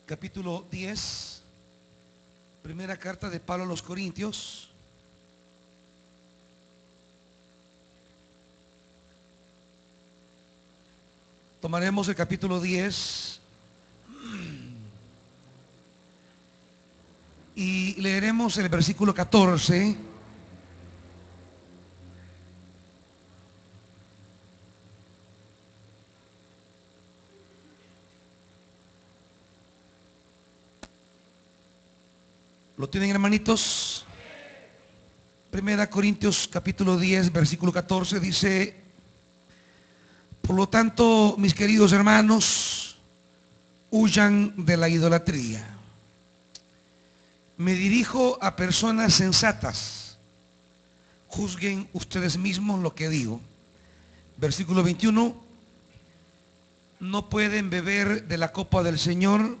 capítulo 10, primera carta de Pablo a los Corintios. Tomaremos el capítulo 10 y leeremos el versículo 14. ¿Lo tienen, hermanitos? Primera Corintios capítulo 10, versículo 14 dice: por lo tanto, mis queridos hermanos, huyan de la idolatría. Me dirijo a personas sensatas. Juzguen ustedes mismos lo que digo. Versículo 21. No pueden beber de la copa del Señor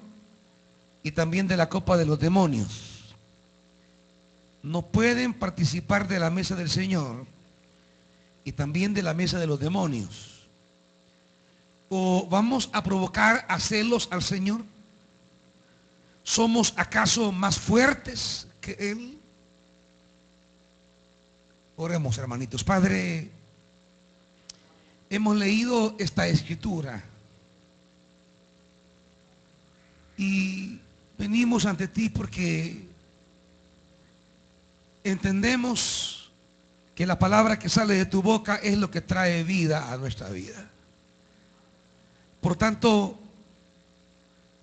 y también de la copa de los demonios. No pueden participar de la mesa del Señor y también de la mesa de los demonios. ¿O vamos a provocar a celos al Señor? ¿Somos acaso más fuertes que Él? Oremos, hermanitos. Padre, hemos leído esta escritura y venimos ante ti porque entendemos que la palabra que sale de tu boca es lo que trae vida a nuestra vida. Por tanto,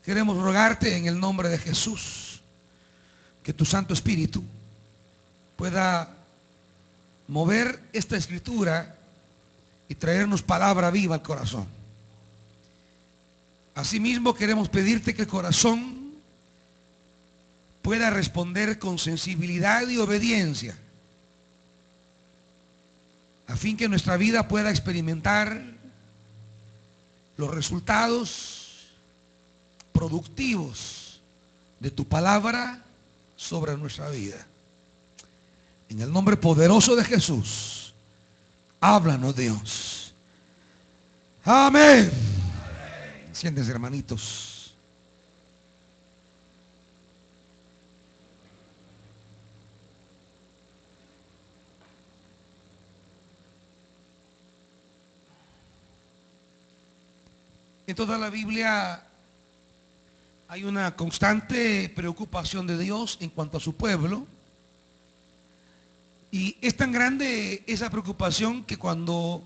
queremos rogarte en el nombre de Jesús que tu Santo Espíritu pueda mover esta escritura y traernos palabra viva al corazón. Asimismo, queremos pedirte que el corazón pueda responder con sensibilidad y obediencia, a fin que nuestra vida pueda experimentar los resultados productivos de tu palabra sobre nuestra vida. En el nombre poderoso de Jesús, háblanos, Dios. Amén. Siéntense, hermanitos. En toda la Biblia hay una constante preocupación de Dios en cuanto a su pueblo. Y es tan grande esa preocupación que cuando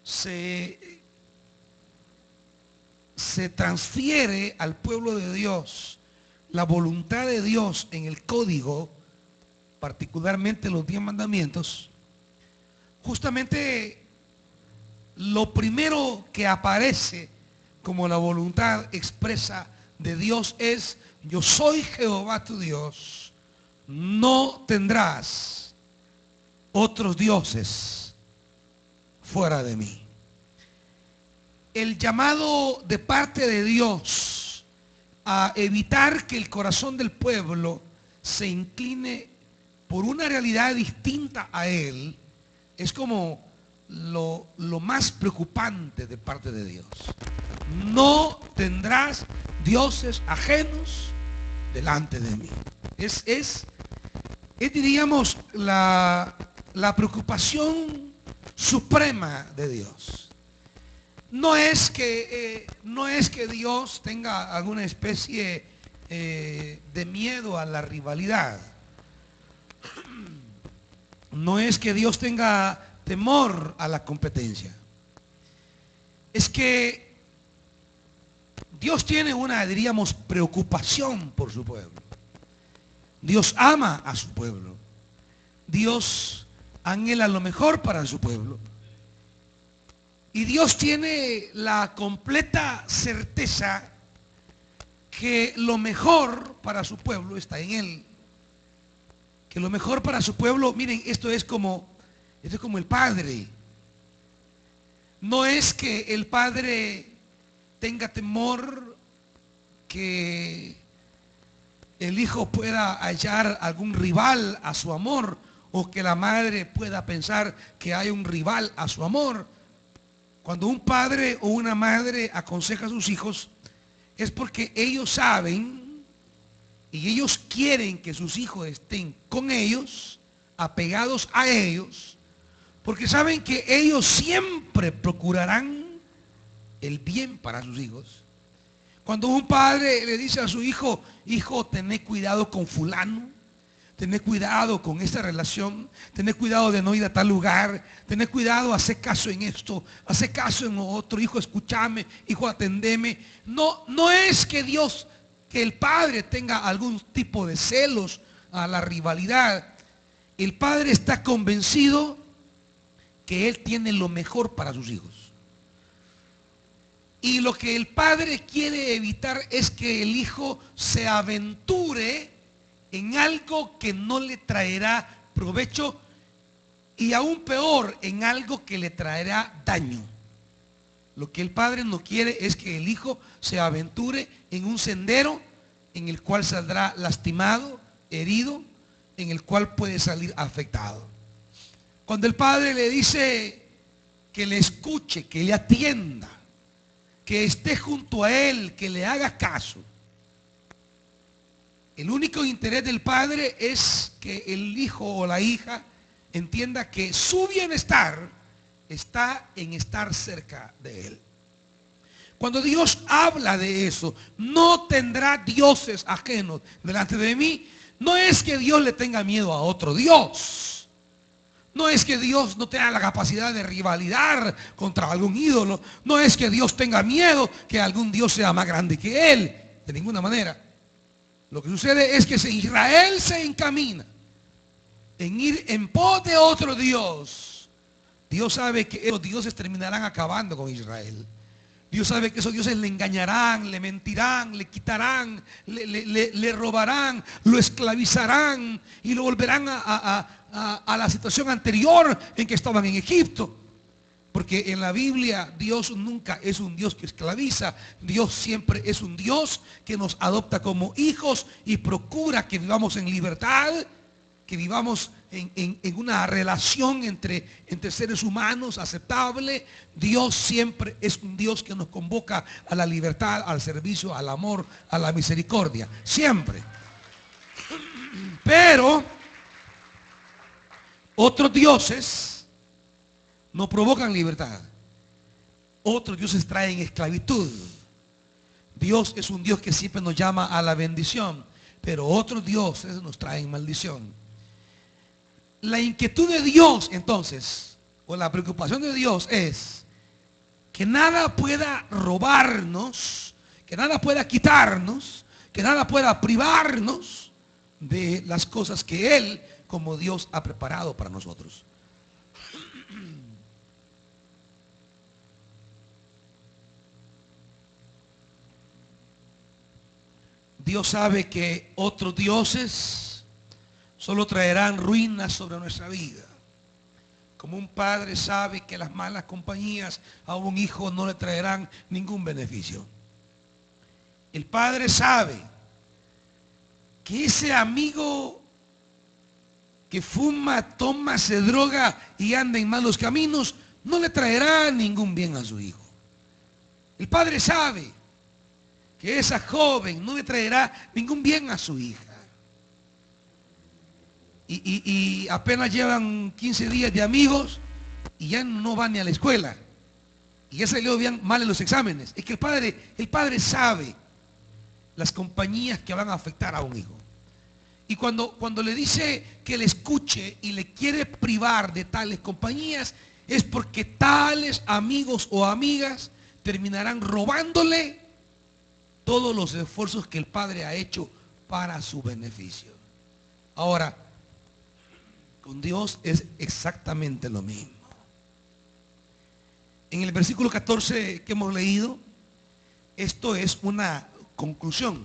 se transfiere al pueblo de Dios la voluntad de Dios en el código, particularmente los 10 mandamientos, justamente lo primero que aparece como la voluntad expresa de Dios es: yo soy Jehová tu Dios, no tendrás otros dioses fuera de mí. El llamado de parte de Dios a evitar que el corazón del pueblo se incline por una realidad distinta a Él es como lo más preocupante de parte de Dios. No tendrás dioses ajenos delante de mí. Es diríamos, la preocupación suprema de Dios. No es que Dios tenga alguna especie de miedo a la rivalidad. No es que Dios tenga temor a la competencia. Es que Dios tiene una, diríamos, preocupación por su pueblo. Dios ama a su pueblo. Dios anhela lo mejor para su pueblo. Y Dios tiene la completa certeza que lo mejor para su pueblo está en Él. Que lo mejor para su pueblo, miren, esto es como el Padre. No es que el Padre tenga temor que el hijo pueda hallar algún rival a su amor, o que la madre pueda pensar que hay un rival a su amor. Cuando un padre o una madre aconseja a sus hijos, es porque ellos saben y ellos quieren que sus hijos estén con ellos, apegados a ellos, porque saben que ellos siempre procurarán el bien para sus hijos. Cuando un padre le dice a su hijo: hijo, tened cuidado con fulano, tened cuidado con esta relación, tened cuidado de no ir a tal lugar, tened cuidado, hacer caso en esto, hacer caso en lo otro, hijo, escúchame, hijo, atendeme. No es que Dios, que el padre tenga algún tipo de celos a la rivalidad. El padre está convencido que él tiene lo mejor para sus hijos. Y lo que el padre quiere evitar es que el hijo se aventure en algo que no le traerá provecho, y aún peor, en algo que le traerá daño. Lo que el padre no quiere es que el hijo se aventure en un sendero en el cual saldrá lastimado, herido, en el cual puede salir afectado. Cuando el padre le dice que le escuche, que le atienda, que esté junto a él, que le haga caso, el único interés del padre es que el hijo o la hija entienda que su bienestar está en estar cerca de él. Cuando Dios habla de eso: no tendrá dioses ajenos delante de mí, no es que Dios le tenga miedo a otro Dios. No es que Dios no tenga la capacidad de rivalidad contra algún ídolo. No es que Dios tenga miedo que algún Dios sea más grande que él. De ninguna manera. Lo que sucede es que si Israel se encamina en ir en pos de otro Dios, Dios sabe que esos dioses terminarán acabando con Israel. Dios sabe que esos dioses le engañarán, le mentirán, le quitarán, le robarán, lo esclavizarán y lo volverán a la situación anterior en que estaban en Egipto. Porque en la Biblia Dios nunca es un Dios que esclaviza. Dios siempre es un Dios que nos adopta como hijos y procura que vivamos en libertad, que vivamos en una relación entre seres humanos aceptable. Dios siempre es un Dios que nos convoca a la libertad, al servicio, al amor, a la misericordia. Siempre. Pero otros dioses no provocan libertad. Otros dioses traen esclavitud. Dios es un Dios que siempre nos llama a la bendición, pero otros dioses nos traen maldición. La inquietud de Dios, entonces, o la preocupación de Dios es que nada pueda robarnos, que nada pueda quitarnos, que nada pueda privarnos de las cosas que Él, como Dios, ha preparado para nosotros. Dios sabe que otros dioses solo traerán ruinas sobre nuestra vida. Como un padre sabe que las malas compañías a un hijo no le traerán ningún beneficio. El padre sabe que ese amigo que fuma, toma, se droga y anda en malos caminos no le traerá ningún bien a su hijo. El padre sabe que esa joven no le traerá ningún bien a su hija. Y apenas llevan 15 días de amigos y ya no van ni a la escuela. Y ya salió bien mal en los exámenes. Es que el padre sabe las compañías que van a afectar a un hijo. Y cuando le dice que le escuche y le quiere privar de tales compañías, es porque tales amigos o amigas terminarán robándole todos los esfuerzos que el padre ha hecho para su beneficio. Ahora, con Dios es exactamente lo mismo. En el versículo 14 que hemos leído, esto es una conclusión.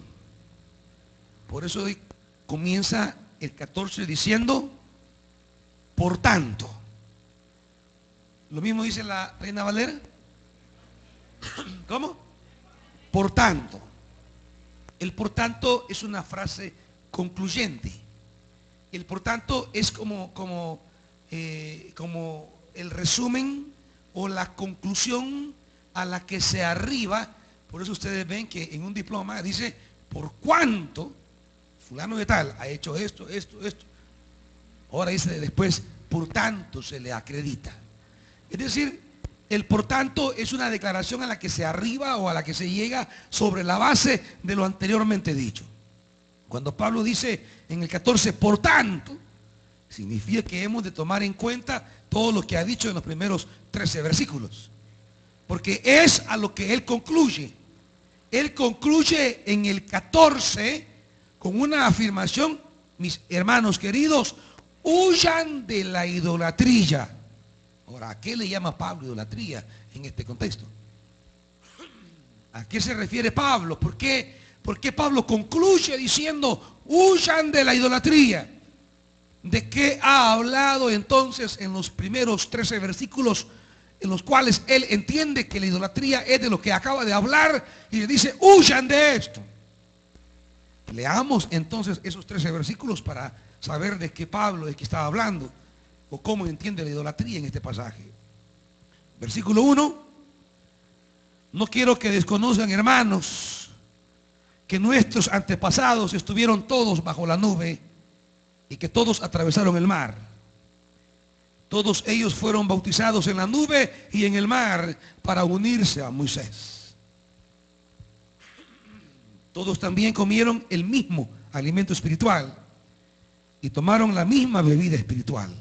Por eso hoy comienza el 14 diciendo: por tanto. Lo mismo dice la Reina Valera. ¿Cómo? Por tanto. El por tanto es una frase concluyente. El por tanto es como el resumen o la conclusión a la que se arriba Por eso ustedes ven que en un diploma dice, por cuánto fulano de tal ha hecho esto. Ahora dice después, por tanto se le acredita. Es decir, el por tanto es una declaración a la que se arriba o a la que se llega sobre la base de lo anteriormente dicho. Cuando Pablo dice en el 14, por tanto, significa que hemos de tomar en cuenta todo lo que ha dicho en los primeros 13 versículos. Porque es a lo que él concluye. Él concluye en el 14 con una afirmación: mis hermanos queridos, huyan de la idolatría. Ahora, ¿a qué le llama Pablo idolatría en este contexto? ¿A qué se refiere Pablo? ¿Por qué Pablo concluye diciendo, huyan de la idolatría? ¿De qué ha hablado entonces en los primeros 13 versículos en los cuales él entiende que la idolatría es de lo que acaba de hablar y le dice, huyan de esto? Leamos entonces esos 13 versículos para saber de qué Pablo es que estaba hablando o cómo entiende la idolatría en este pasaje. Versículo 1: no quiero que desconozcan, hermanos, que nuestros antepasados estuvieron todos bajo la nube y que todos atravesaron el mar. Todos ellos fueron bautizados en la nube y en el mar para unirse a Moisés. Todos también comieron el mismo alimento espiritual y tomaron la misma bebida espiritual,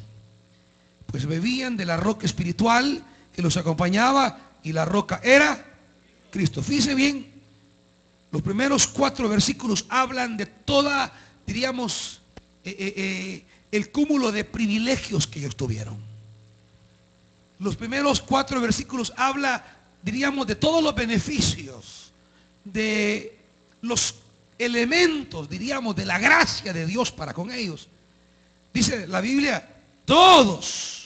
pues bebían de la roca espiritual que los acompañaba, y la roca era Cristo. Fíjese bien, los primeros 4 versículos hablan de toda, diríamos, el cúmulo de privilegios que ellos tuvieron. Los primeros 4 versículos habla, diríamos, de todos los beneficios, de los elementos, diríamos, de la gracia de Dios para con ellos. Dice la Biblia, todos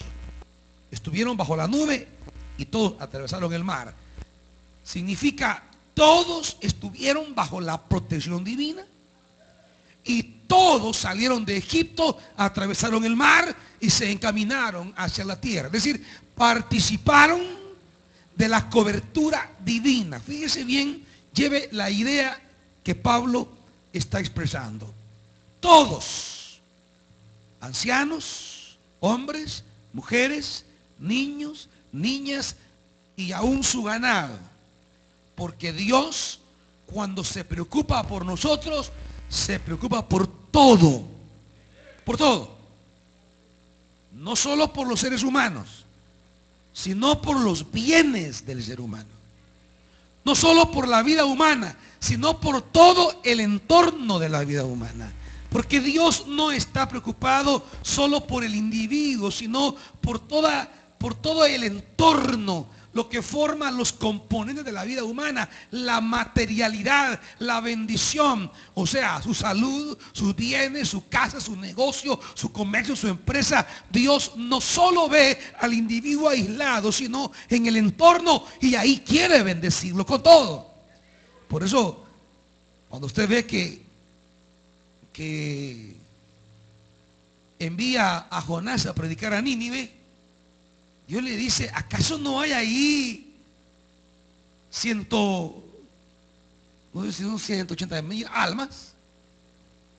estuvieron bajo la nube y todos atravesaron el mar. Significa, todos estuvieron bajo la protección divina y todos salieron de Egipto, atravesaron el mar y se encaminaron hacia la tierra. Es decir, participaron de la cobertura divina. Fíjese bien, lleve la idea que Pablo está expresando. Todos, ancianos, hombres, mujeres, niños, niñas y aún su ganado. Porque Dios, cuando se preocupa por nosotros, se preocupa por todo. Por todo. No solo por los seres humanos, sino por los bienes del ser humano. No solo por la vida humana, sino por todo el entorno de la vida humana. Porque Dios no está preocupado solo por el individuo, sino por todo el entorno, lo que forma los componentes de la vida humana, la materialidad, la bendición, o sea, su salud, sus bienes, su casa, su negocio, su comercio, su empresa. Dios no solo ve al individuo aislado, sino en el entorno, y ahí quiere bendecirlo con todo. Por eso, cuando usted ve que envía a Jonás a predicar a Nínive, Dios le dice, ¿acaso no hay ahí 180,000 almas?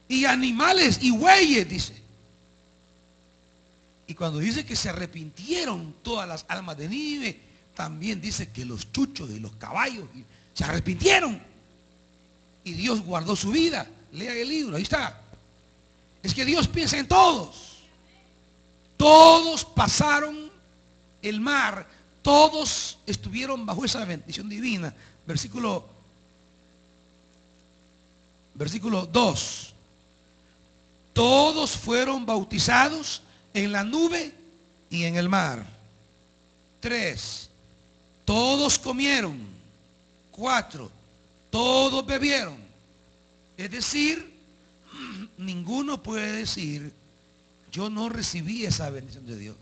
Y animales y bueyes, dice. Y cuando dice que se arrepintieron todas las almas de Nínive, también dice que los chuchos y los caballos se arrepintieron. Y Dios guardó su vida. Lea el libro, ahí está. Es que Dios piensa en todos. Todos pasaron el mar, todos estuvieron bajo esa bendición divina. Versículo 2. Todos fueron bautizados en la nube y en el mar. 3. Todos comieron. 4. Todos bebieron. Es decir, ninguno puede decir, yo no recibí esa bendición de Dios.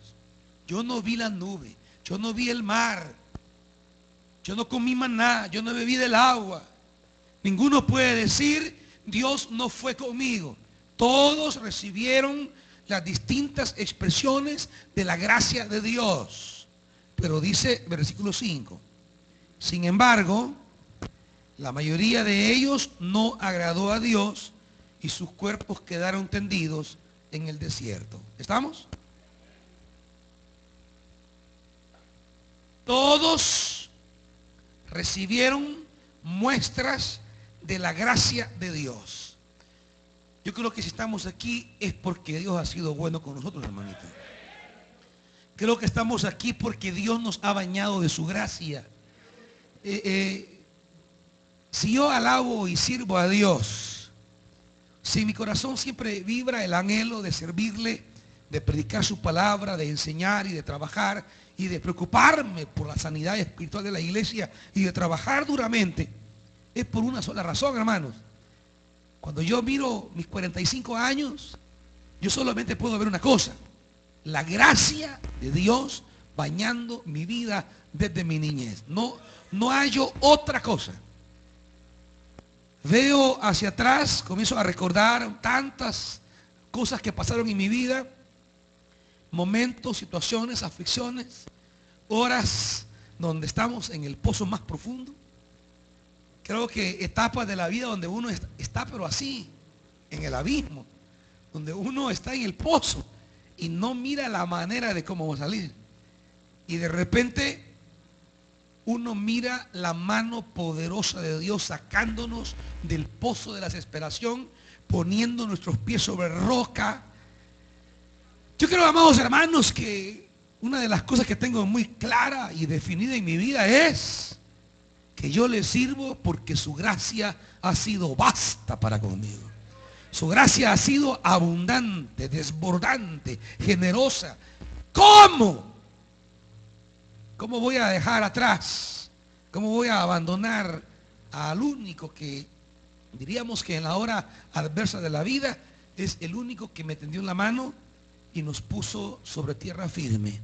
Yo no vi la nube, yo no vi el mar, yo no comí maná, yo no bebí del agua. Ninguno puede decir, Dios no fue conmigo. Todos recibieron las distintas expresiones de la gracia de Dios. Pero dice versículo 5, sin embargo, La mayoría de ellos no agradó a Dios y sus cuerpos quedaron tendidos en el desierto. ¿Estamos? Todos recibieron muestras de la gracia de Dios. Yo creo que si estamos aquí es porque Dios ha sido bueno con nosotros, hermanito. Creo que estamos aquí porque Dios nos ha bañado de su gracia. Si yo alabo y sirvo a Dios, si mi corazón siempre vibra el anhelo de servirle, de predicar su palabra, de enseñar y de trabajar y de preocuparme por la sanidad espiritual de la iglesia y de trabajar duramente, es por una sola razón, hermanos. Cuando yo miro mis 45 años, yo solamente puedo ver una cosa: la gracia de Dios bañando mi vida desde mi niñez. No hallo otra cosa. Veo hacia atrás, comienzo a recordar tantas cosas que pasaron en mi vida, momentos, situaciones, aflicciones, horas donde estamos en el pozo más profundo. Creo que etapas de la vida donde uno está pero así, en el abismo, donde uno está en el pozo y no mira la manera de cómo va a salir. Y de repente uno mira la mano poderosa de Dios sacándonos del pozo de la desesperación, poniendo nuestros pies sobre roca. Yo creo, amados hermanos, que una de las cosas que tengo muy clara y definida en mi vida es que yo le sirvo porque su gracia ha sido vasta para conmigo. Su gracia ha sido abundante, desbordante, generosa. ¿Cómo? ¿Cómo voy a dejar atrás? ¿Cómo voy a abandonar al único que diríamos que en la hora adversa de la vida es el único que me tendió la mano y nos puso sobre tierra firme?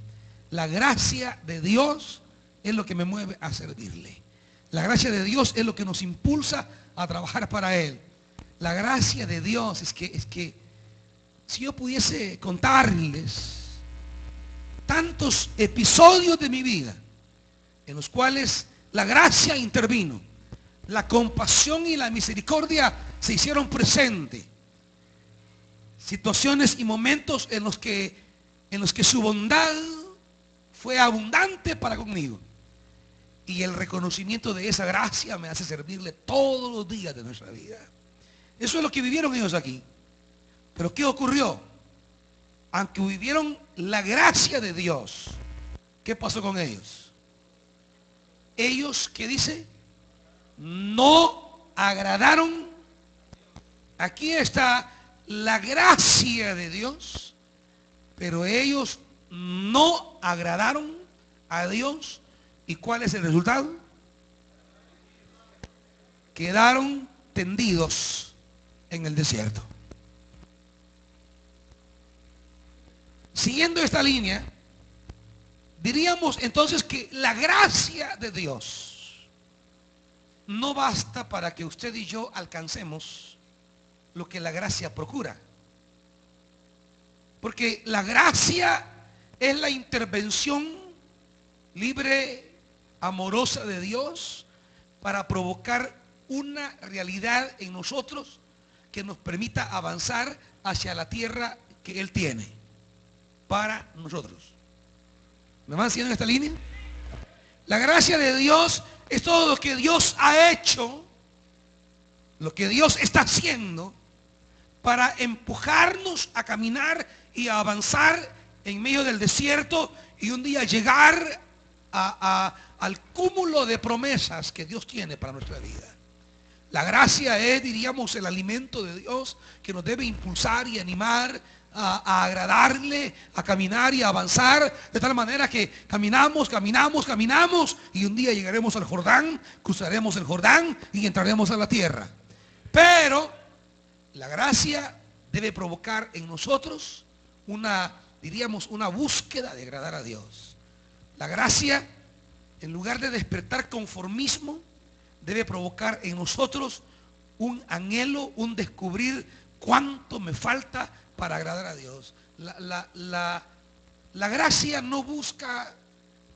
La gracia de Dios es lo que me mueve a servirle. La gracia de Dios es lo que nos impulsa a trabajar para Él. La gracia de Dios es que si yo pudiese contarles tantos episodios de mi vida en los cuales la gracia intervino, la compasión y la misericordia se hicieron presentes, situaciones y momentos en los que su bondad fue abundante para conmigo, y el reconocimiento de esa gracia me hace servirle todos los días de nuestra vida. Eso es lo que vivieron ellos aquí. Pero ¿qué ocurrió? Aunque vivieron la gracia de Dios, ¿qué pasó con ellos? Ellos, ¿qué dice? No agradaron. Aquí está la gracia de Dios, pero ellos no agradaron a Dios. ¿Y cuál es el resultado? Quedaron tendidos en el desierto. Siguiendo esta línea, diríamos entonces que la gracia de Dios no basta para que usted y yo alcancemos lo que la gracia procura. Porque la gracia es la intervención libre, amorosa de Dios para provocar una realidad en nosotros que nos permita avanzar hacia la tierra que Él tiene para nosotros. ¿Me van siguiendo en esta línea? La gracia de Dios es todo lo que Dios ha hecho, lo que Dios está haciendo para empujarnos a caminar y a avanzar en medio del desierto y un día llegar al cúmulo de promesas que Dios tiene para nuestra vida. La gracia es, diríamos, el alimento de Dios que nos debe impulsar y animar a agradarle, a caminar y a avanzar, de tal manera que caminamos y un día llegaremos al Jordán, cruzaremos el Jordán y entraremos a la tierra. Pero la gracia debe provocar en nosotros diríamos, una búsqueda de agradar a Dios. La gracia, en lugar de despertar conformismo, debe provocar en nosotros un anhelo, un descubrir cuánto me falta para agradar a Dios. La gracia no busca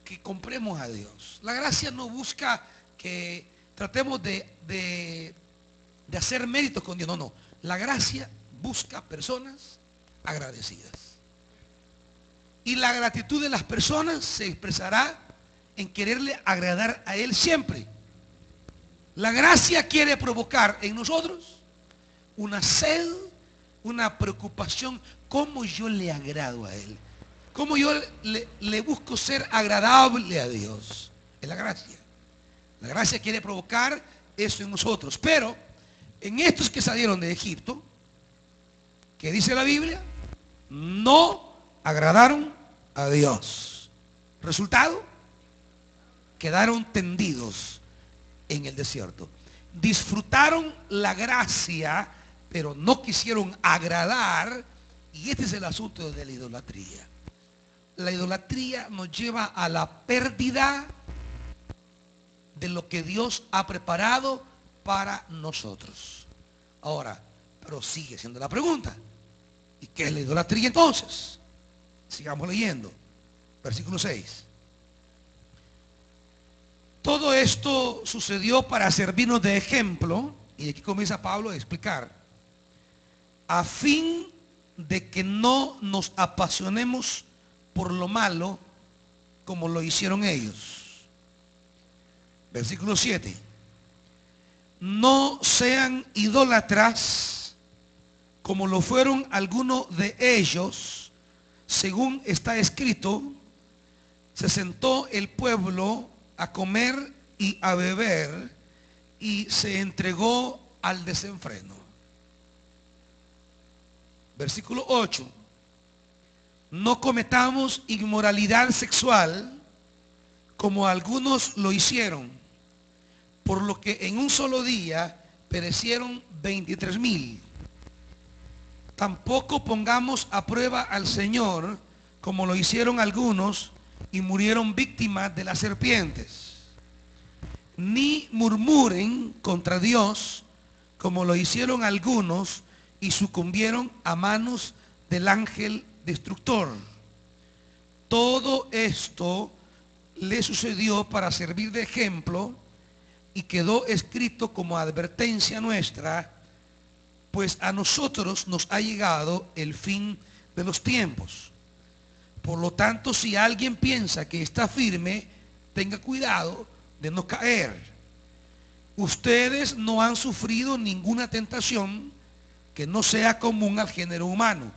que compremos a Dios. La gracia no busca que tratemos de hacer méritos con Dios. No, no. La gracia busca personas agradecidas. Y la gratitud de las personas se expresará en quererle agradar a Él siempre. La gracia quiere provocar en nosotros una sed, una preocupación. ¿Cómo yo le agrado a Él? ¿Cómo yo le busco ser agradable a Dios? Es la gracia. La gracia quiere provocar eso en nosotros. Pero en estos que salieron de Egipto, ¿qué dice la Biblia? No agradaron a Dios. Resultado, quedaron tendidos en el desierto. Disfrutaron la gracia, pero no quisieron agradar. Y este es el asunto de la idolatría. La idolatría nos lleva a la pérdida de lo que Dios ha preparado para nosotros. Ahora, pero sigue siendo la pregunta: ¿y qué es la idolatría entonces? Sigamos leyendo. Versículo 6. Todo esto sucedió para servirnos de ejemplo, y aquí comienza Pablo a explicar, a fin de que no nos apasionemos por lo malo como lo hicieron ellos. Versículo 7. No sean idólatras como lo fueron algunos de ellos. Según está escrito, se sentó el pueblo a comer y a beber y se entregó al desenfreno. Versículo 8. No cometamos inmoralidad sexual como algunos lo hicieron, por lo que en un solo día perecieron 23,000. Tampoco pongamos a prueba al Señor como lo hicieron algunos y murieron víctimas de las serpientes. Ni murmuren contra Dios como lo hicieron algunos y sucumbieron a manos del ángel destructor. Todo esto le sucedió para servir de ejemplo y quedó escrito como advertencia nuestra, pues a nosotros nos ha llegado el fin de los tiempos. Por lo tanto, si alguien piensa que está firme, tenga cuidado de no caer. Ustedes no han sufrido ninguna tentación que no sea común al género humano,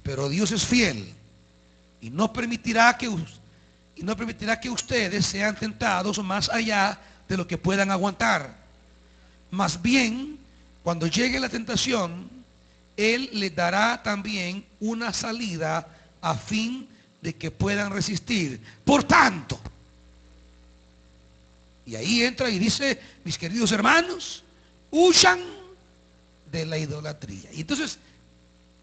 pero Dios es fiel y no permitirá que ustedes sean tentados más allá de lo que puedan aguantar. Más bien, cuando llegue la tentación, Él les dará también una salida a fin de que puedan resistir. Por tanto, y ahí entra y dice: mis queridos hermanos, huyan de la idolatría. Y entonces,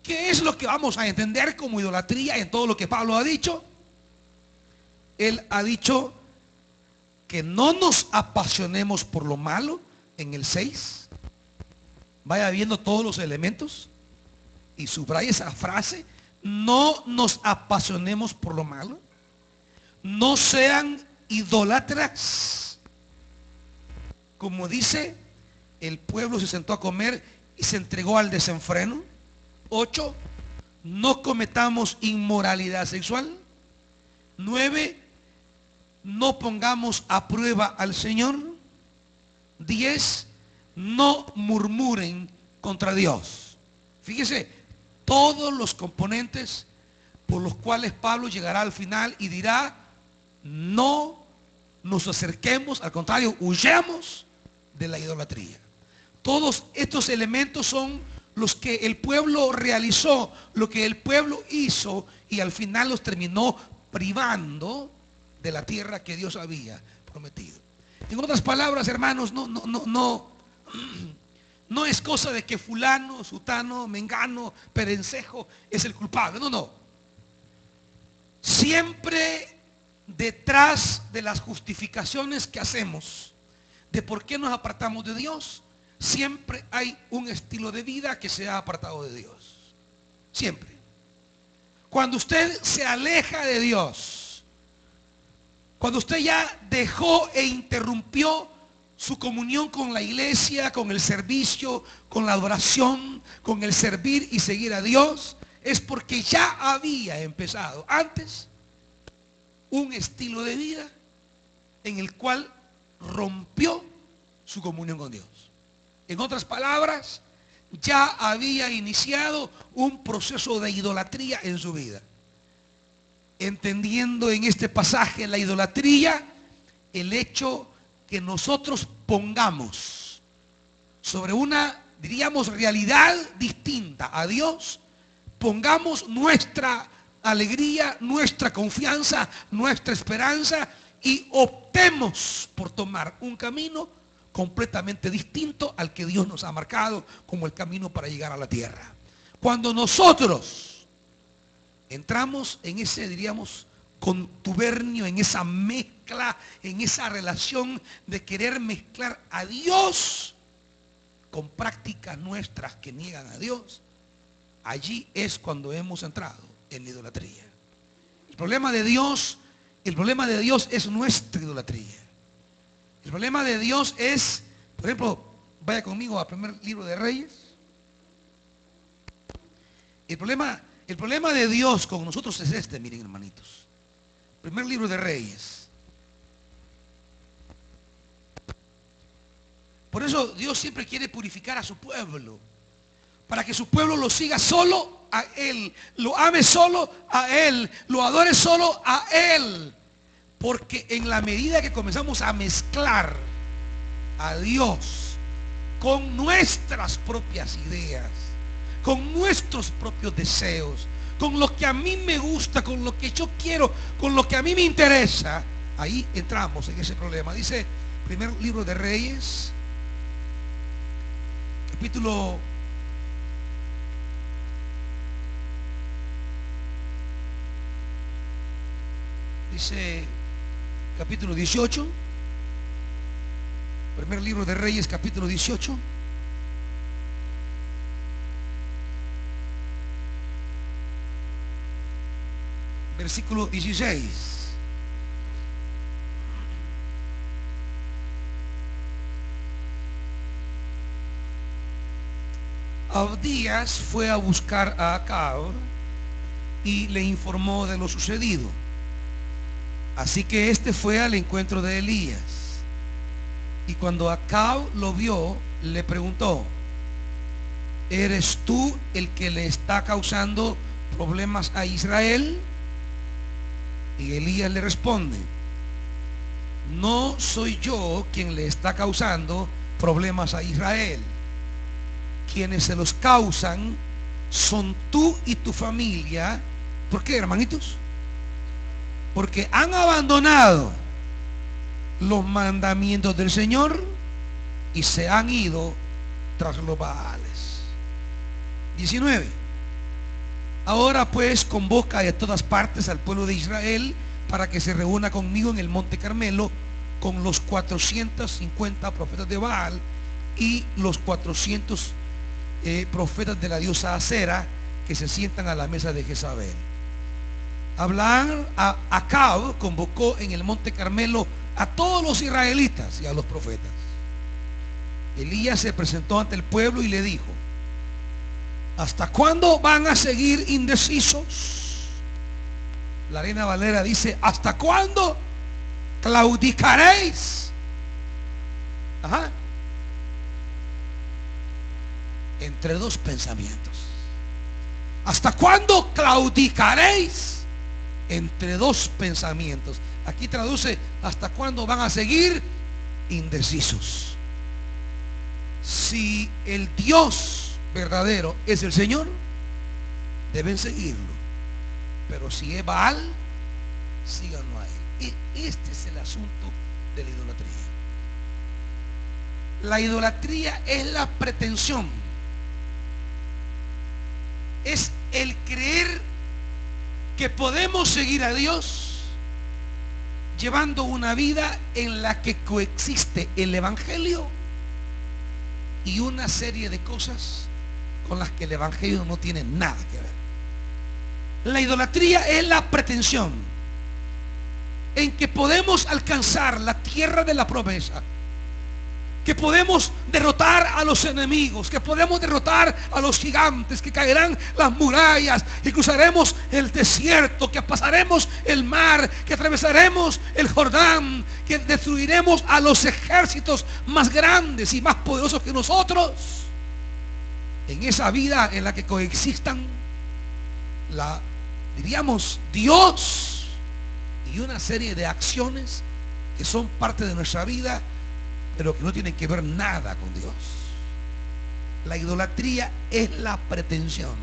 ¿qué es lo que vamos a entender como idolatría en todo lo que Pablo ha dicho? Él ha dicho que no nos apasionemos por lo malo en el 6. Vaya viendo todos los elementos y subraya esa frase: no nos apasionemos por lo malo. No sean idólatras. Como dice, el pueblo se sentó a comer y se entregó al desenfreno. 8. No cometamos inmoralidad sexual. 9. No pongamos a prueba al Señor. 10. No murmuren contra Dios. Fíjese, todos los componentes por los cuales Pablo llegará al final y dirá: no nos acerquemos, al contrario, huyamos de la idolatría. Todos estos elementos son los que el pueblo realizó, lo que el pueblo hizo, y al final los terminó privando de la tierra que Dios había prometido. En otras palabras, hermanos, no es cosa de que fulano, sutano, mengano, perencejo es el culpable. No. Siempre detrás de las justificaciones que hacemos de por qué nos apartamos de Dios, siempre hay un estilo de vida que se ha apartado de Dios. Siempre. Cuando usted se aleja de Dios, cuando usted ya dejó e interrumpió su comunión con la iglesia, con el servicio, con la adoración, con el servir y seguir a Dios, es porque ya había empezado antes un estilo de vida en el cual rompió su comunión con Dios. En otras palabras, ya había iniciado un proceso de idolatría en su vida. Entendiendo en este pasaje la idolatría, el hecho que nosotros pongamos sobre una, diríamos, realidad distinta a Dios, pongamos nuestra alegría, nuestra confianza, nuestra esperanza y optemos por tomar un camino completamente distinto al que Dios nos ha marcado como el camino para llegar a la tierra. Cuando nosotros entramos en ese, diríamos, contubernio, en esa mezcla, en esa relación de querer mezclar a Dios con prácticas nuestras que niegan a Dios, allí es cuando hemos entrado en la idolatría. El problema de Dios es nuestra idolatría. El problema de Dios es, por ejemplo, vaya conmigo al primer libro de Reyes. El problema de Dios con nosotros es este, miren, hermanitos. Primer libro de Reyes. Por eso Dios siempre quiere purificar a su pueblo, para que su pueblo lo siga solo a Él, lo ame solo a Él, lo adore solo a Él. Porque en la medida que comenzamos a mezclar a Dios con nuestras propias ideas, con nuestros propios deseos, con lo que a mí me gusta, con lo que yo quiero, con lo que a mí me interesa, ahí entramos en ese problema. Dice primer libro de Reyes, capítulo 18, primer libro de Reyes, capítulo 18. Versículo 16. Abdías fue a buscar a Acab y le informó de lo sucedido. Así que este fue al encuentro de Elías. Y cuando Acab lo vio, le preguntó: ¿eres tú el que le está causando problemas a Israel? Y Elías le responde: no soy yo quien le está causando problemas a Israel. Quienes se los causan son tú y tu familia. ¿Por qué, hermanitos? Porque han abandonado los mandamientos del Señor y se han ido tras los Baales. 19. Ahora pues convoca de todas partes al pueblo de Israel para que se reúna conmigo en el monte Carmelo con los 450 profetas de Baal y los 400 profetas de la diosa Acera que se sientan a la mesa de Jezabel. Acab convocó en el monte Carmelo a todos los israelitas y a los profetas. Elías se presentó ante el pueblo y le dijo: ¿hasta cuándo van a seguir indecisos? La Reina Valera dice: ¿hasta cuándo claudicaréis? Entre dos pensamientos. ¿Hasta cuándo claudicaréis? Entre dos pensamientos. Aquí traduce: ¿hasta cuándo van a seguir indecisos? Si el Dios verdadero es el Señor, deben seguirlo. Pero si es Baal, síganlo a él. Este es el asunto de la idolatría. La idolatría es la pretensión, es el creer que podemos seguir a Dios llevando una vida en la que coexiste el Evangelio y una serie de cosas con las que el Evangelio no tiene nada que ver. La idolatría es la pretensión en que podemos alcanzar la tierra de la promesa que podemos derrotar a los enemigos, que podemos derrotar a los gigantes, que caerán las murallas, que cruzaremos el desierto, que pasaremos el mar, que atravesaremos el Jordán, que destruiremos a los ejércitos más grandes y más poderosos que nosotros. En esa vida en la que coexistan diríamos Dios y una serie de acciones que son parte de nuestra vida, pero que no tienen que ver nada con Dios. La idolatría es la pretensión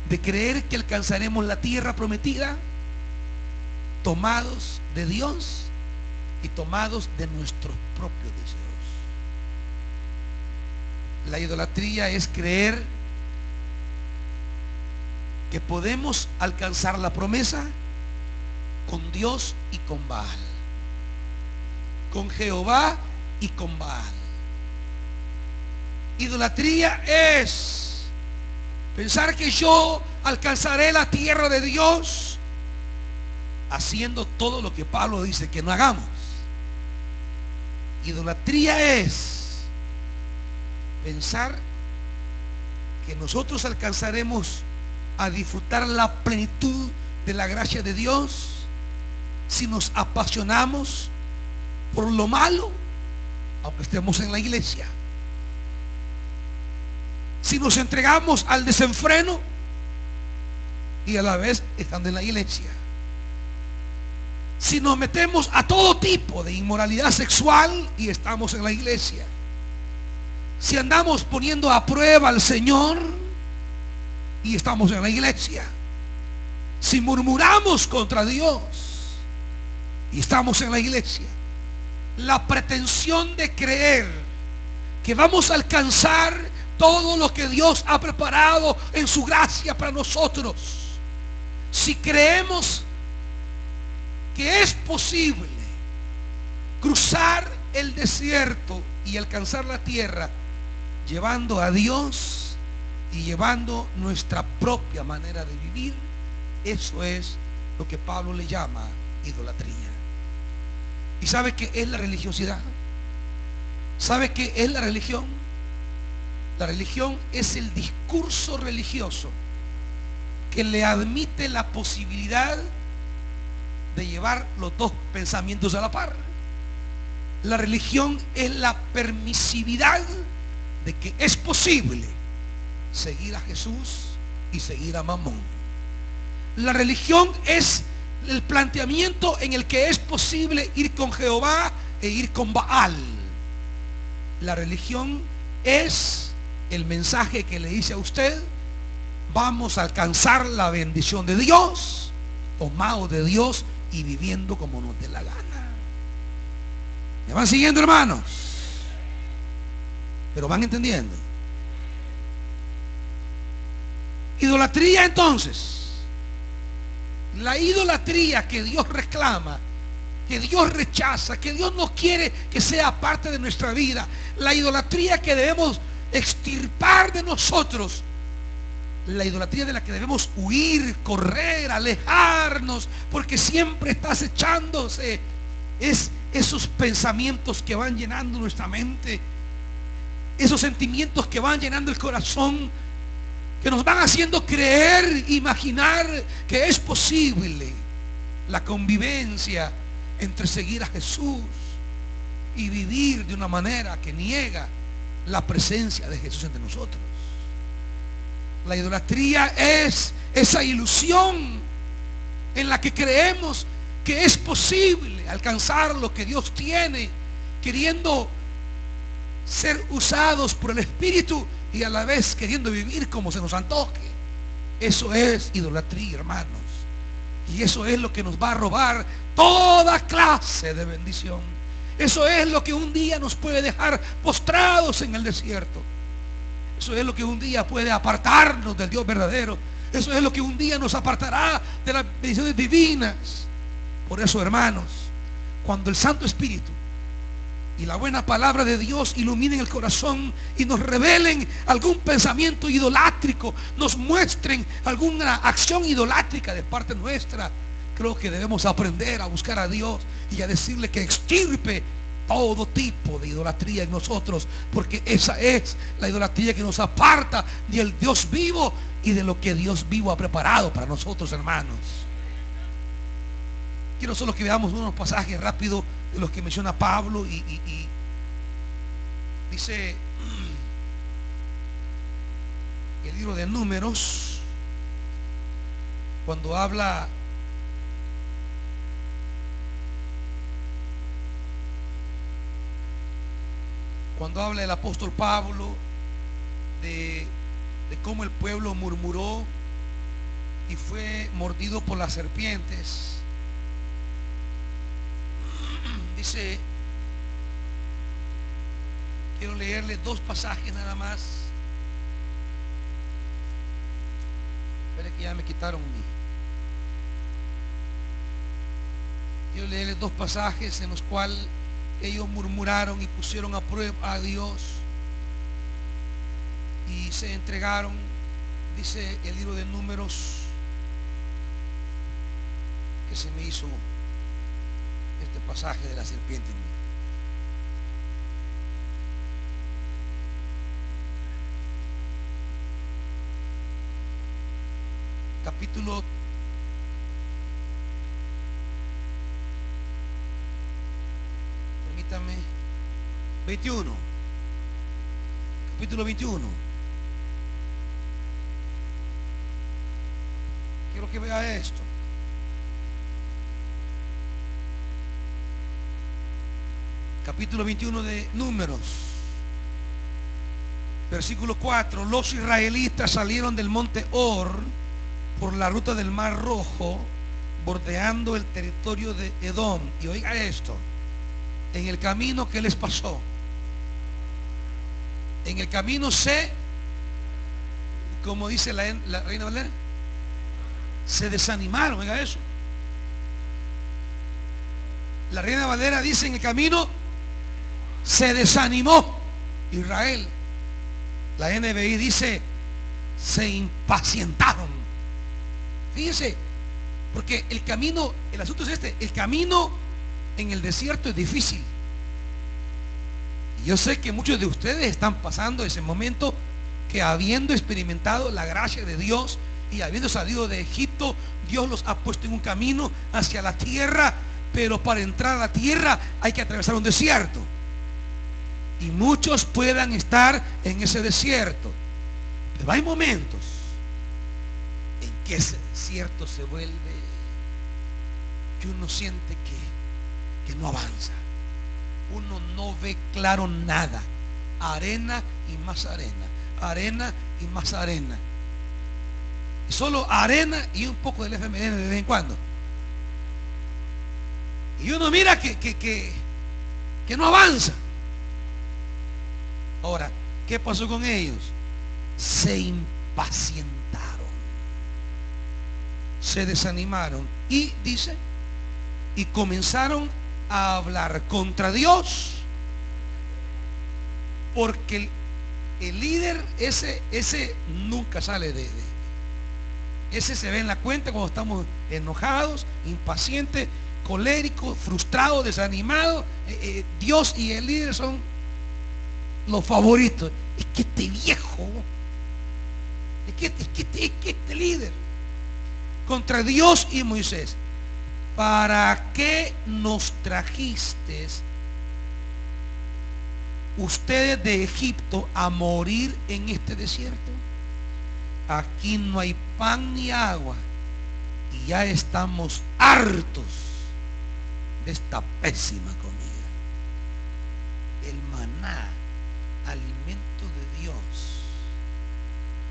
de creer que alcanzaremos la tierra prometida tomados de Dios y tomados de nuestros propios deseos. La idolatría es creer que podemos alcanzar la promesa con Dios y con Baal, con Jehová y con Baal. Idolatría es pensar que yo alcanzaré la tierra de Dios haciendo todo lo que Pablo dice que no hagamos. Idolatría es pensar que nosotros alcanzaremos a disfrutar la plenitud de la gracia de Dios si nos apasionamos por lo malo, aunque estemos en la iglesia. Si nos entregamos al desenfreno y a la vez estando en la iglesia. Si nos metemos a todo tipo de inmoralidad sexual y estamos en la iglesia. Si andamos poniendo a prueba al Señor y estamos en la iglesia. Si murmuramos contra Dios y estamos en la iglesia. La pretensión de creer que vamos a alcanzar todo lo que Dios ha preparado en su gracia para nosotros. Si creemos que es posible cruzar el desierto y alcanzar la tierra llevando a Dios y llevando nuestra propia manera de vivir, eso es lo que Pablo le llama idolatría. ¿Y sabe qué es la religiosidad? ¿Sabe qué es la religión? La religión es el discurso religioso que le admite la posibilidad de llevar los dos pensamientos a la par. La religión es la permisividad de que es posible seguir a Jesús y seguir a Mamón. La religión es el planteamiento en el que es posible ir con Jehová e ir con Baal. La religión es el mensaje que le dice a usted: vamos a alcanzar la bendición de Dios, tomados de Dios y viviendo como nos dé la gana. ¿Me van siguiendo, hermanos? Pero van entendiendo. Idolatría, entonces. La idolatría que Dios reclama, que Dios rechaza, que Dios no quiere que sea parte de nuestra vida. La idolatría que debemos extirpar de nosotros. La idolatría de la que debemos huir, correr, alejarnos, porque siempre está acechándose. Es esos pensamientos que van llenando nuestra mente, esos sentimientos que van llenando el corazón, que nos van haciendo creer, imaginar que es posible la convivencia entre seguir a Jesús y vivir de una manera que niega la presencia de Jesús entre nosotros. La idolatría es esa ilusión en la que creemos que es posible alcanzar lo que Dios tiene, queriendo ser usados por el Espíritu y a la vez queriendo vivir como se nos antoje. Eso es idolatría, hermanos. Y eso es lo que nos va a robar toda clase de bendición. Eso es lo que un día nos puede dejar postrados en el desierto. Eso es lo que un día puede apartarnos del Dios verdadero. Eso es lo que un día nos apartará de las bendiciones divinas. Por eso, hermanos, cuando el Santo Espíritu y la buena palabra de Dios iluminen el corazón y nos revelen algún pensamiento idolátrico, nos muestren alguna acción idolátrica de parte nuestra, creo que debemos aprender a buscar a Dios y a decirle que extirpe todo tipo de idolatría en nosotros, porque esa es la idolatría que nos aparta del Dios vivo y de lo que Dios vivo ha preparado para nosotros, hermanos. Quiero solo que veamos unos pasajes rápidos de los que menciona Pablo y dice el libro de Números, cuando habla el apóstol Pablo de cómo el pueblo murmuró y fue mordido por las serpientes. Dice, quiero leerle dos pasajes nada más. Espera que ya me quitaron quiero leerle dos pasajes en los cuales ellos murmuraron y pusieron a prueba a Dios y se entregaron. Dice el libro de Números, que se me hizo este pasaje de la serpiente. Capítulo 21. Capítulo 21. Quiero que vea esto. Capítulo 21 de Números, versículo 4. Los israelitas salieron del monte Or por la ruta del Mar Rojo, bordeando el territorio de Edom. Y oiga esto, en el camino que les pasó, en el camino como dice la Reina Valera, se desanimaron. Oiga eso, la Reina Valera dice: en el camino se desanimó Israel. La NBI dice: se impacientaron. Fíjense, porque el camino, el asunto es este: el camino en el desierto es difícil. Y yo sé que muchos de ustedes están pasando ese momento, que habiendo experimentado la gracia de Dios y habiendo salido de Egipto, Dios los ha puesto en un camino hacia la tierra, pero para entrar a la tierra hay que atravesar un desierto. Y muchos puedan estar en ese desierto, pero hay momentos en que ese desierto se vuelve, que uno siente que no avanza, uno no ve claro nada, arena y más arena, arena y más arena, y solo arena y un poco del FMN de vez en cuando, y uno mira que no avanza. Ahora, ¿qué pasó con ellos? Se impacientaron, se desanimaron y dice, y comenzaron a hablar contra Dios, porque el líder ese nunca sale ese se ve en la cuenta cuando estamos enojados, impacientes, coléricos, frustrados, desanimados. Dios y el líder son los favoritos. Es que este viejo, es que este líder, contra Dios y Moisés: ¿para qué nos trajiste ustedes de Egipto a morir en este desierto? Aquí no hay pan ni agua y ya estamos hartos de esta pésima comida. El maná, alimento de Dios,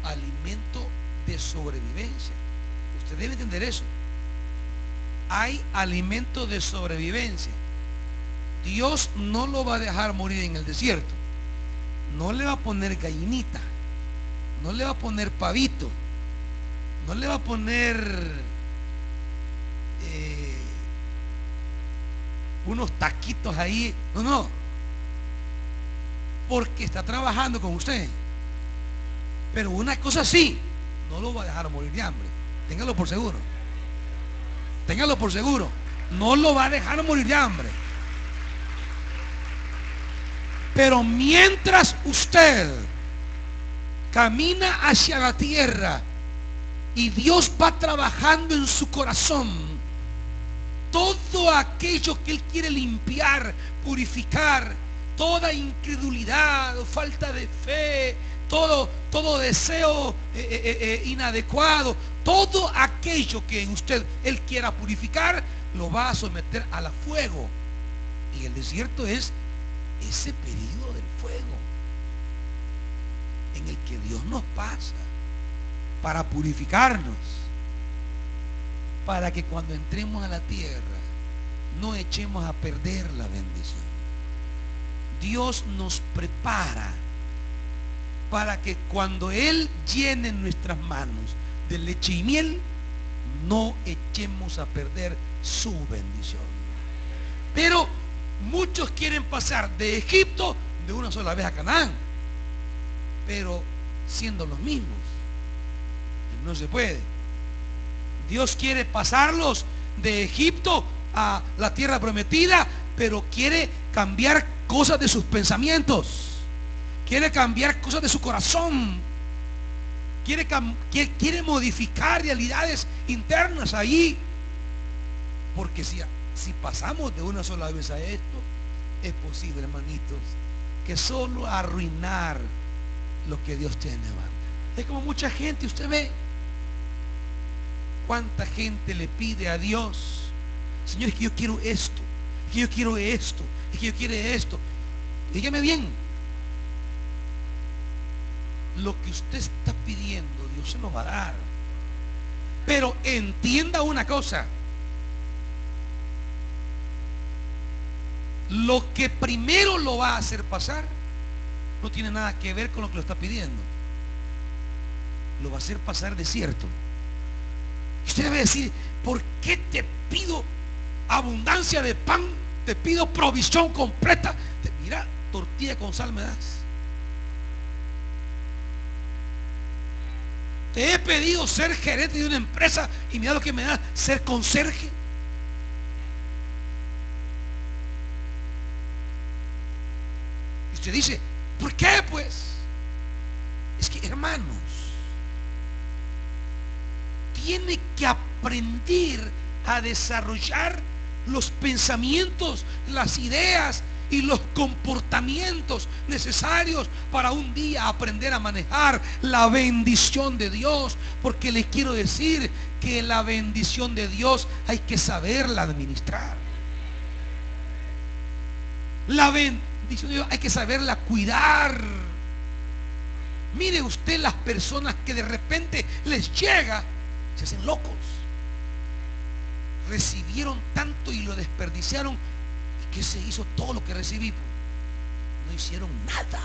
alimento de sobrevivencia. Usted debe entender eso. Hay alimento de sobrevivencia. Dios no lo va a dejar morir en el desierto. No le va a poner gallinita, no le va a poner pavito, no le va a poner unos taquitos ahí. No, porque está trabajando con usted. Pero una cosa sí, no lo va a dejar morir de hambre. Téngalo por seguro. Téngalo por seguro. No lo va a dejar morir de hambre. Pero mientras usted camina hacia la tierra y Dios va trabajando en su corazón, todo aquello que Él quiere limpiar, purificar, toda incredulidad o falta de fe, todo deseo inadecuado, todo aquello que en usted Él quiera purificar, lo va a someter al fuego. Y el desierto es ese periodo del fuego en el que Dios nos pasa para purificarnos, para que cuando entremos a la tierra no echemos a perder la bendición. Dios nos prepara para que cuando Él llene nuestras manos de leche y miel, no echemos a perder su bendición. Pero muchos quieren pasar de Egipto de una sola vez a Canaán, pero siendo los mismos. No se puede. Dios quiere pasarlos de Egipto a la tierra prometida, pero quiere cambiar cosas de sus pensamientos, quiere cambiar cosas de su corazón, quiere modificar realidades internas ahí, porque si pasamos de una sola vez a esto, es posible, hermanitos, que solo arruinar lo que Dios tiene. Es como mucha gente, usted ve cuánta gente le pide a Dios: Señor, es que yo quiero esto, es que yo quiero esto, es que yo quiero esto. Dígame bien, lo que usted está pidiendo, Dios se lo va a dar. Pero entienda una cosa: lo que primero lo va a hacer pasar no tiene nada que ver con lo que lo está pidiendo. Lo va a hacer pasar desierto. Usted debe decir: ¿por qué te pido abundancia de pan? Te pido provisión completa. Mira, tortilla con sal me das. Te he pedido ser gerente de una empresa y mira lo que me da, ser conserje. Y usted dice: ¿por qué pues? Es que, hermanos, tiene que aprender a desarrollar los pensamientos, las ideas y los comportamientos necesarios para un día aprender a manejar la bendición de Dios. Porque les quiero decir que la bendición de Dios hay que saberla administrar. La bendición de Dios hay que saberla cuidar. Mire usted las personas que de repente les llega, se hacen locos. Recibieron tanto y lo desperdiciaron. ¿Y qué se hizo? Todo lo que recibí, no hicieron nada.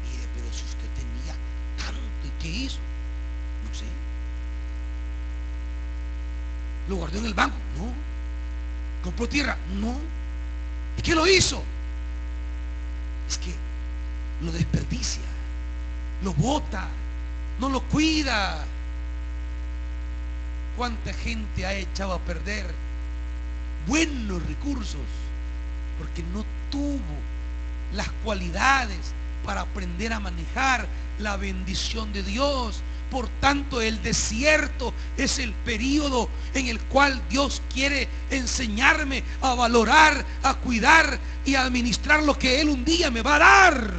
Mire, pero si usted tenía tanto, ¿y qué hizo? No sé. ¿Lo guardó en el banco? No. ¿Compró tierra? No. ¿Y qué lo hizo? Es que lo desperdicia, lo bota, no lo cuida. ¿Cuánta gente ha echado a perder buenos recursos porque no tuvo las cualidades para aprender a manejar la bendición de Dios? Por tanto, el desierto es el periodo en el cual Dios quiere enseñarme a valorar, a cuidar y a administrar lo que Él un día me va a dar.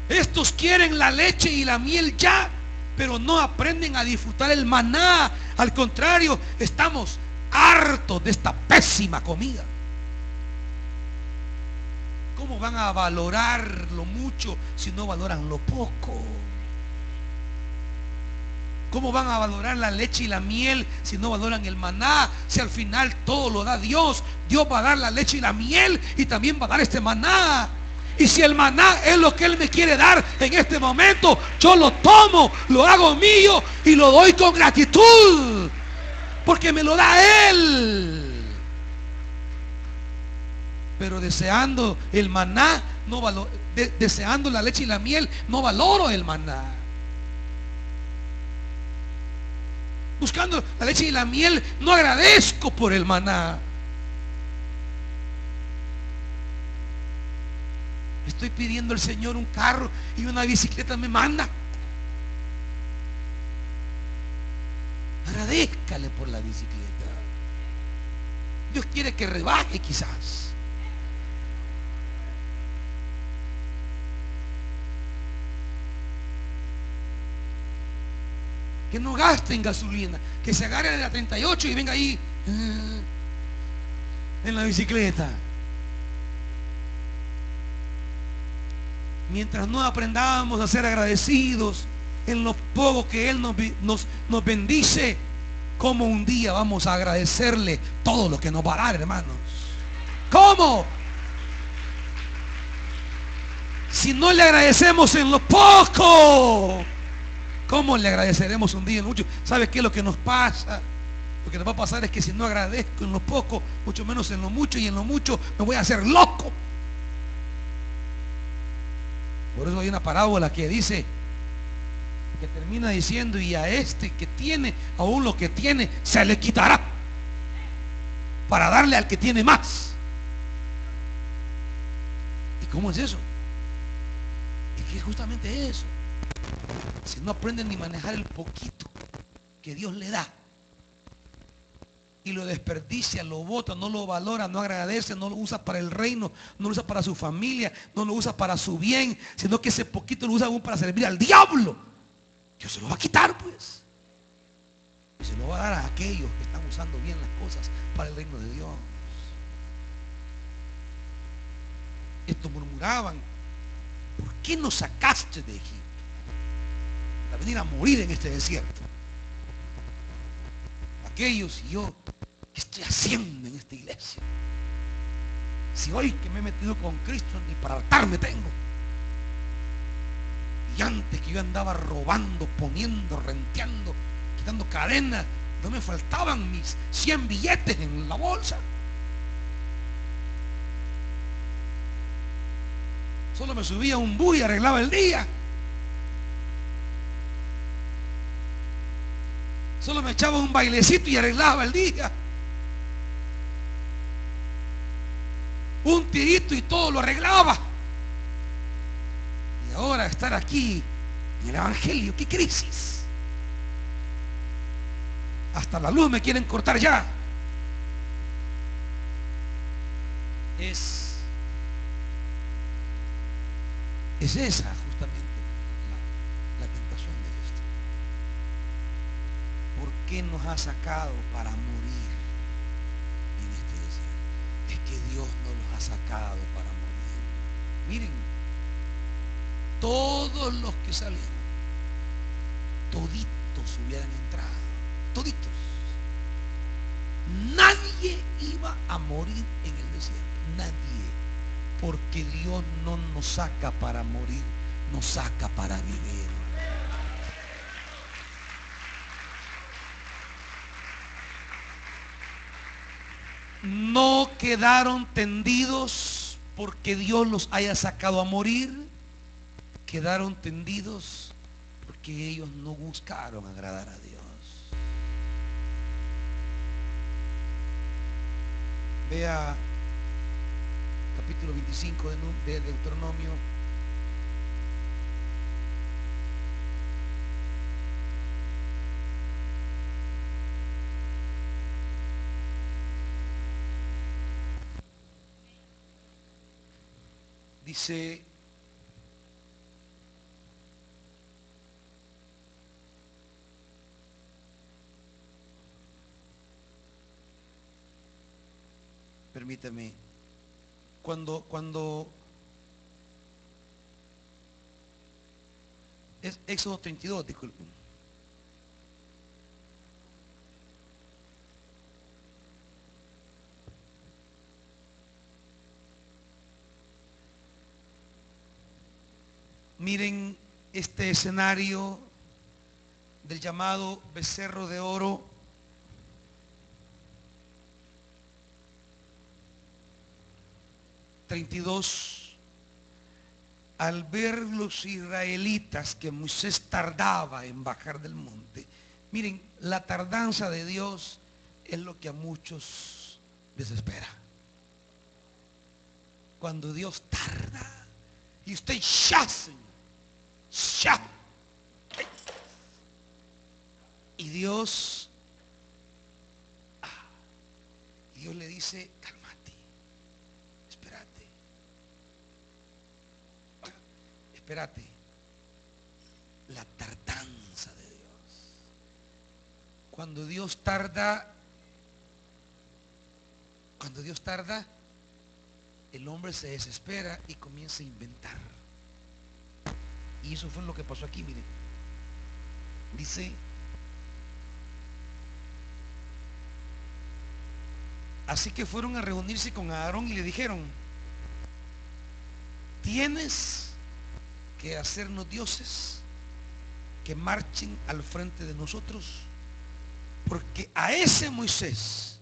Estos quieren la leche y la miel ya, pero no aprenden a disfrutar el maná. Al contrario, estamos hartos de esta pésima comida. ¿Cómo van a valorar lo mucho si no valoran lo poco? ¿Cómo van a valorar la leche y la miel si no valoran el maná? Si al final todo lo da Dios. Dios va a dar la leche y la miel y también va a dar este maná. Y si el maná es lo que Él me quiere dar en este momento, yo lo tomo, lo hago mío y lo doy con gratitud, porque me lo da Él. Pero deseando el maná, deseando la leche y la miel, no valoro el maná. Buscando la leche y la miel, no agradezco por el maná. Estoy pidiendo al Señor un carro y una bicicleta me manda. Agradézcale por la bicicleta. Dios quiere que rebaje quizás. Que no gaste en gasolina, que se agarre de la 38 y venga ahí en la bicicleta. Mientras no aprendamos a ser agradecidos en lo poco que Él nos bendice, ¿cómo un día vamos a agradecerle todo lo que nos va a dar, hermanos? ¿Cómo? Si no le agradecemos en lo poco, ¿cómo le agradeceremos un día en lo mucho? ¿Sabe qué es lo que nos pasa? Lo que nos va a pasar es que si no agradezco en lo poco, mucho menos en lo mucho, y en lo mucho me voy a hacer loco. Por eso hay una parábola que dice, que termina diciendo: y a este que tiene, aún lo que tiene, se le quitará, para darle al que tiene más. ¿Y cómo es eso? Es que es justamente eso. Si no aprenden ni manejar el poquito que Dios le da, y lo desperdicia, lo bota, no lo valora, no agradece, no lo usa para el reino, no lo usa para su familia, no lo usa para su bien, sino que ese poquito lo usa aún para servir al diablo, Dios se lo va a quitar, pues, y se lo va a dar a aquellos que están usando bien las cosas para el reino de Dios. Estos murmuraban: ¿por qué nos sacaste de Egipto para venir a morir en este desierto? Aquellos: y yo, ¿qué estoy haciendo en esta iglesia? Si hoy que me he metido con Cristo, ni para hartarme tengo. Y antes que yo andaba robando, poniendo, renteando, quitando cadenas, no me faltaban mis 100 billetes en la bolsa. Solo me subía a un bus y arreglaba el día. Solo me echaba un bailecito y arreglaba el día. Un tirito y todo lo arreglaba. Y ahora estar aquí en el Evangelio, qué crisis. Hasta la luz me quieren cortar ya. Es esa justamente la tentación de esto. ¿Por qué nos ha sacado para morir en este desierto? Es que Dios nos los ha sacado para morir. Miren, todos los que salieron, toditos hubieran entrado, toditos. Nadie iba a morir en el desierto, nadie. Porque Dios no nos saca para morir, nos saca para vivir. No quedaron tendidos porque Dios los haya sacado a morir. Quedaron tendidos porque ellos no buscaron agradar a Dios. Vea capítulo 25 de Deuteronomio. Dice: permítame, cuando es Éxodo 32, disculpen. Miren este escenario del llamado becerro de oro. Al ver los israelitas que Moisés tardaba en bajar del monte. Miren, la tardanza de Dios es lo que a muchos desespera. Cuando Dios tarda, Y usted ya, Señor, ya. Y Dios le dice, cálmate, espérate, espérate. La tardanza de Dios. Cuando Dios tarda, el hombre se desespera y comienza a inventar. Y eso fue lo que pasó aquí, miren. Dice, así que fueron a reunirse con Aarón y le dijeron, tienes que hacernos dioses que marchen al frente de nosotros, porque a ese Moisés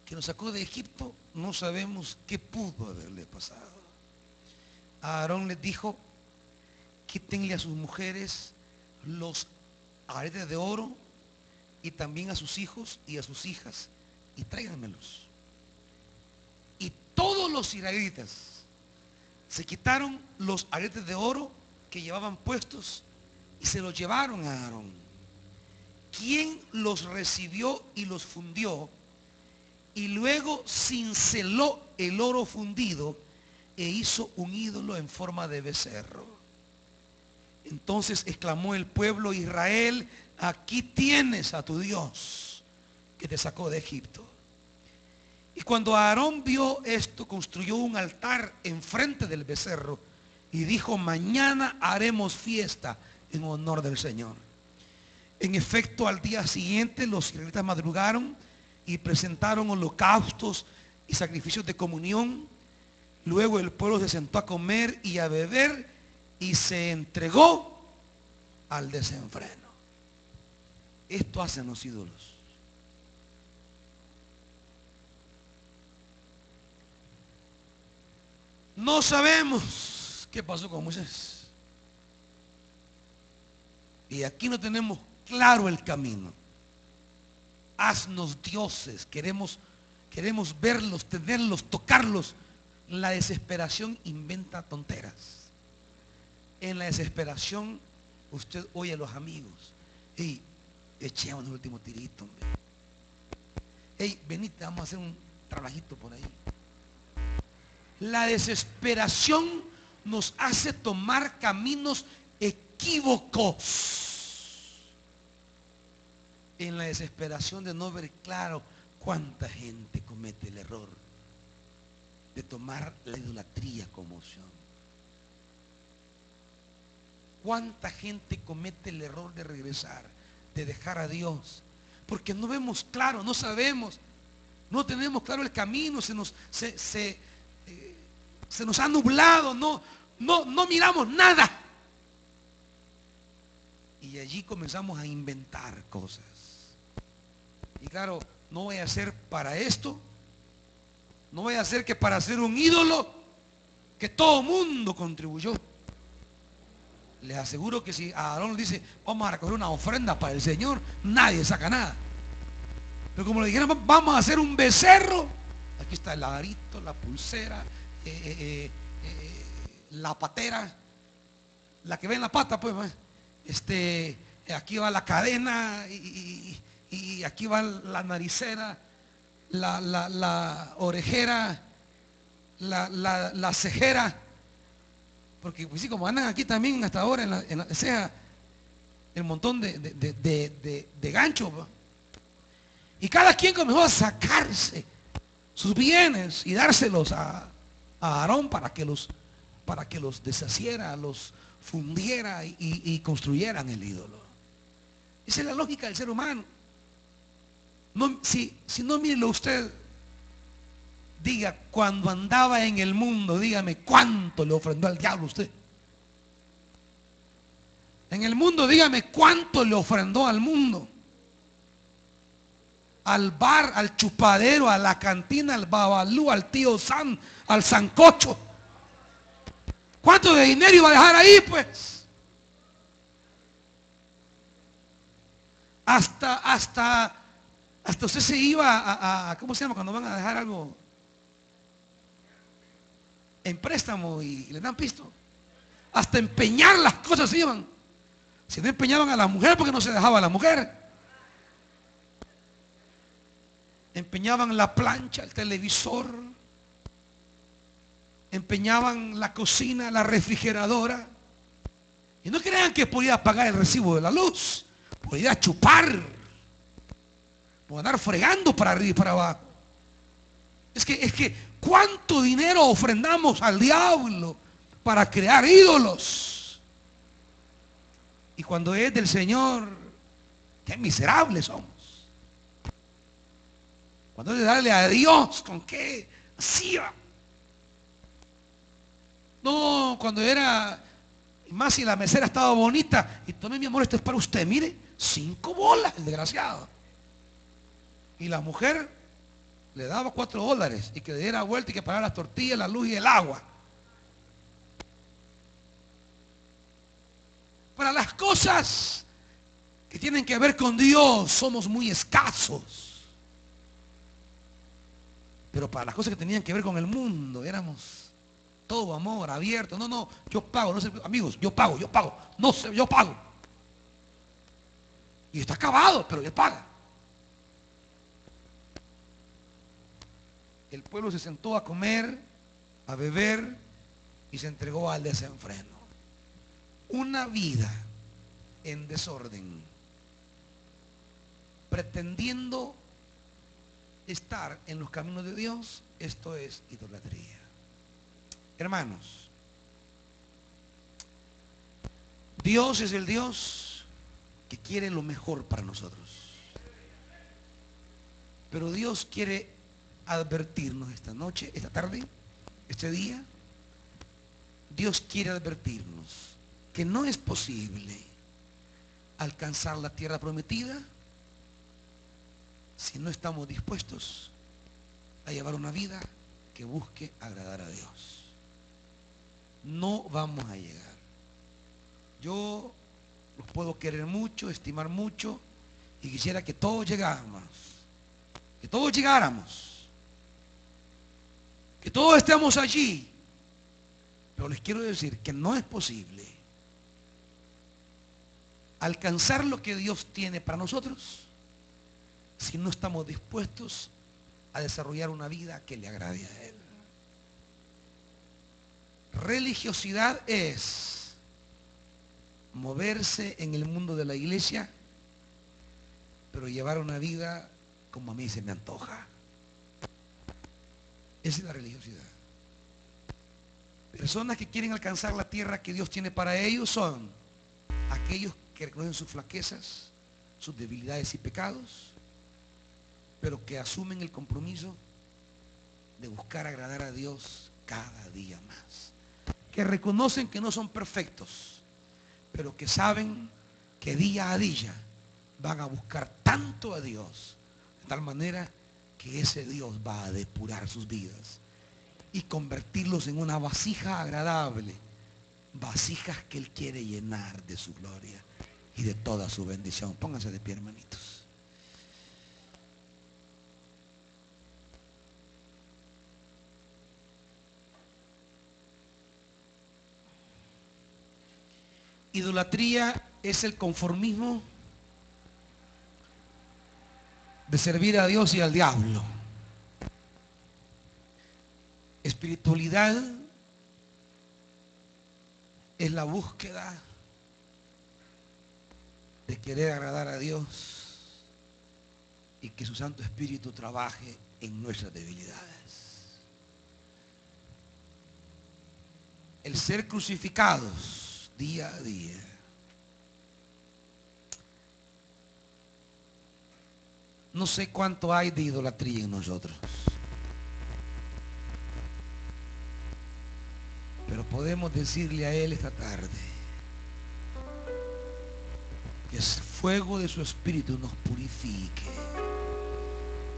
que nos sacó de Egipto no sabemos qué pudo haberle pasado. Aarón les dijo, quítenle a sus mujeres los aretes de oro y también a sus hijos y a sus hijas y tráiganmelos. Y todos los israelitas se quitaron los aretes de oro que llevaban puestos y se los llevaron a Aarón, quien los recibió y los fundió, y luego cinceló el oro fundido e hizo un ídolo en forma de becerro. Entonces exclamó el pueblo Israel, aquí tienes a tu Dios que te sacó de Egipto. Y cuando Aarón vio esto, construyó un altar enfrente del becerro y dijo, mañana haremos fiesta en honor del Señor. En efecto, al día siguiente los israelitas madrugaron y presentaron holocaustos y sacrificios de comunión. Luego el pueblo se sentó a comer y a beber y se entregó al desenfreno. Esto hacen los ídolos. No sabemos qué pasó con Moisés. Y aquí no tenemos claro el camino. Haznos dioses, queremos verlos, tenerlos, tocarlos. La desesperación inventa tonteras. En la desesperación usted oye a los amigos, hey, echemos el último tirito, hombre. Hey, venite, vamos a hacer un trabajito por ahí. La desesperación nos hace tomar caminos equívocos. En la desesperación de no ver claro, cuánta gente comete el error de tomar la idolatría como opción. Cuánta gente comete el error de regresar, de dejar a Dios, porque no vemos claro, no sabemos, no tenemos claro el camino, se nos ha nublado, no miramos nada. Y allí comenzamos a inventar cosas. Y claro, no voy a hacer para esto, no voy a hacer que para hacer un ídolo que todo mundo contribuyó. Les aseguro que si Aarón dice, vamos a recoger una ofrenda para el Señor, nadie saca nada. Pero como le dijeron, vamos a hacer un becerro, aquí está el arito, la pulsera, la patera, la que ve en la pata, pues, aquí va la cadena y aquí va la naricera, la orejera, la cejera, porque pues sí, como andan aquí también hasta ahora en la ceja, el montón de gancho, ¿va? Y cada quien comenzó a sacarse sus bienes y dárselos a Aarón para que los deshaciera, los fundiera y construyeran el ídolo. Esa es la lógica del ser humano. No, si no, mírelo usted, diga, cuando andaba en el mundo, dígame cuánto le ofrendó al diablo usted. En el mundo, dígame cuánto le ofrendó al mundo. Al bar, al chupadero, a la cantina, al babalú, al tío San, al sancocho. ¿Cuánto de dinero iba a dejar ahí, pues? Hasta usted se iba a ¿cómo se llama? Cuando van a dejar algo en préstamo y le dan pisto. hasta empeñar las cosas iban. Si no empeñaban a la mujer, porque no se dejaba a la mujer. Empeñaban la plancha, el televisor. Empeñaban la cocina, la refrigeradora. Y no crean que podía pagar el recibo de la luz. Podía chupar. Podía andar fregando para arriba y para abajo. Es que ¿cuánto dinero ofrendamos al diablo para crear ídolos? Y cuando es del Señor, qué miserables somos. Cuando es de darle a Dios, ¿con qué hacía? No, cuando era, más si la mesera estaba bonita, y tome mi amor, esto es para usted, mire, 5 bolas, el desgraciado. Y la mujer le daba $4 y que le diera vuelta y que pagara las tortillas, la luz y el agua. Para las cosas que tienen que ver con Dios somos muy escasos. Pero para las cosas que tenían que ver con el mundo éramos todo amor, abierto. No, yo pago, no sé, amigos, yo pago, no sé, yo pago. Y está acabado, pero él paga. El pueblo se sentó a comer, a beber y se entregó al desenfreno. Una vida en desorden, pretendiendo estar en los caminos de Dios, esto es idolatría. Hermanos, Dios es el Dios que quiere lo mejor para nosotros. Pero Dios quiere advertirnos esta noche, esta tarde, este día. Dios quiere advertirnos que no es posible alcanzar la tierra prometida si no estamos dispuestos a llevar una vida que busque agradar a Dios. No vamos a llegar. Yo los puedo querer mucho, estimar mucho, y quisiera que todos llegáramos, que todos llegáramos, que todos estemos allí. Pero les quiero decir que no es posible alcanzar lo que Dios tiene para nosotros si no estamos dispuestos a desarrollar una vida que le agrade a Él. Religiosidad es moverse en el mundo de la iglesia, pero llevar una vida como a mí se me antoja. Esa es la religiosidad. Personas que quieren alcanzar la tierra que Dios tiene para ellos son aquellos que reconocen sus flaquezas, sus debilidades y pecados, pero que asumen el compromiso de buscar agradar a Dios cada día más. Que reconocen que no son perfectos, pero que saben que día a día van a buscar tanto a Dios, de tal manera que ese Dios va a depurar sus vidas y convertirlos en una vasija agradable, vasijas que Él quiere llenar de su gloria y de toda su bendición. Pónganse de pie, hermanitos. Idolatría es el conformismo de servir a Dios y al diablo. Espiritualidad es la búsqueda de querer agradar a Dios y que su Santo Espíritu trabaje en nuestras debilidades. El ser crucificados día a día. No sé cuánto hay de idolatría en nosotros, pero podemos decirle a Él esta tarde que el fuego de su Espíritu nos purifique,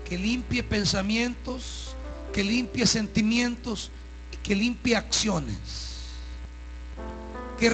que limpie pensamientos, que limpie sentimientos y que limpie acciones, que